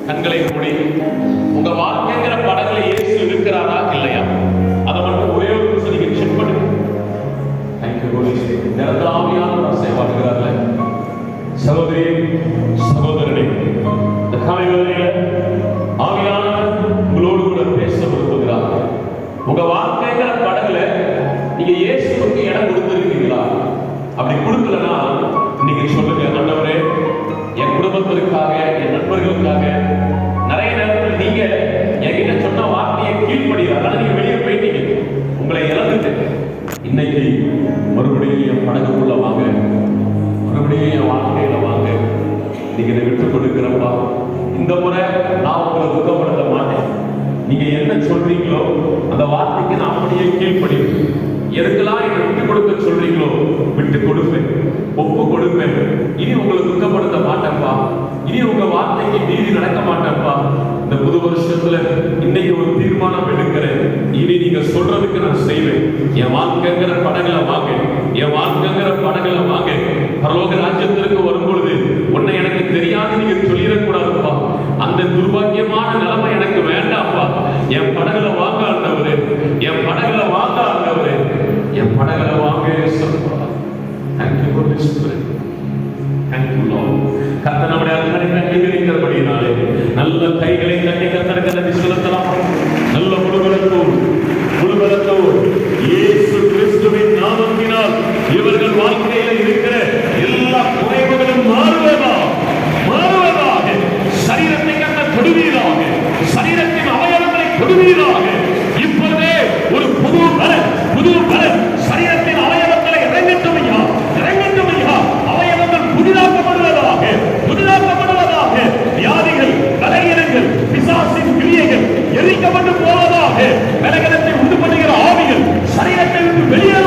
கண்களை மூடி உங்க வாழ்க்கைங்கிற படகுல இயேசு இருக்கிறாரா இல்லையா அதை மட்டும் ஒரே ஒரு நிமிஷம் நீங்க செக் பண்ணுங்க. Thank you holy spirit. நிரந்தர ஆவியானவர் சேவாடுகிறார்ல சகோதரி சகோதரனே, இந்த காலை வேளையில ஆவியானவர் உங்களோடு கூட பேச விரும்புகிறார். உங்க வாழ்க்கைங்கிற படகுல நீங்க இயேசுவுக்கு இடம் கொடுத்திருக்கீங்களா? அப்படி கொடுக்கலன்னா நீங்க சொல்லுங்க, ஆண்டவரே என் குடும்பத்திற்காக என் நண்பர்களுக்காக நிறைய நேரத்தில் நீங்க என்கிட்ட சொன்ன வார்த்தையை கீழ்படியா, அதனால நீங்க வெளியே போயிட்டீங்க, உங்களை இழந்துட்டு இன்னைக்கு மறுபடியும் என் படகுக்குள்ள வாங்க, மறுபடியும் என் வாழ்க்கையில வாங்க, நீங்க இதை விட்டு கொடுக்கிறப்பா. இந்த முறை நான் உங்களை துக்கப்படுத்த மாட்டேன். நீங்க என்ன சொல்றீங்களோ அந்த வார்த்தைக்கு நான் அப்படியே கீழ்படிவேன். எதுக்கெல்லாம் என்னை விட்டு கொடுக்க சொல்றீங்களோ விட்டு கொடுப்பேன், ஒப்பு கொடுப்பேன். இனி உங்களை துக்கப்படுத்த மாட்டேன்ப்பா, இனி உங்க வார்த்தைக்கு மீறி நடக்க மாட்டேன்ப்பா. இந்த புது வருஷத்துல இன்னைக்கு ஒரு தீர்மானம் எடுக்கிறேன், இனி நீங்க சொல்றதுக்கு நான் செய்வேன். என் வாழ்க்கைங்கிற படகுல வாங்க, என் வாழ்க்கைங்கிற படகுல வாங்க. பரலோக ராஜ்யத்திற்கு வரும்பொழுது உன்னை எனக்கு தெரியாது நீங்க சொல்லிடக்கூடாதுப்பா. அந்த துர்பாக்கியமான நிலைமை எனக்கு வேண்டாம்ப்பா. என் படகுல வாங்க ஆண்டவரே, என் படகுல வாங்க ஆண்டவரே, என் படகுல வாங்க சொல்லுவா. Thank you holy spirit. Thank you lord. கர்த்தர் நம்முடைய அர்ப்பணிப்பை அங்கீகரிக்கிறபடியினாலே நல்ல கைகளை தட்டி கர்த்தருக்கு நன்றி செலுத்தலாம். நல்ல முழுவலத்தோடு இயேசு கிறிஸ்துவின் நாமத்தினால் இவர்கள் வாழ்க்கையில் இருக்கிற எல்லா குறைவுகளும் மாறுவதாக, சரீரத்தை கட்ட தொடுவீராக, சரீரத்தின் அவயவங்களை தொடுவீராக. இப்பொழுதே ஒரு புது பலன் சரீரத்தின் அவயவங்களை இறங்கட்டும் ஐயா, இறங்கட்டும் ஐயா. அவயவங்கள் புதிதாக்கப்படுவதாக. வியாதிகள், பலவீனங்கள், பிசாசின் கிரியைகள் எரிக்கப்பட்டு போவதாக. பலகீனத்தை உண்டு பண்ணுகிற ஆவிகள் சரீரத்தை விட்டு வெளியே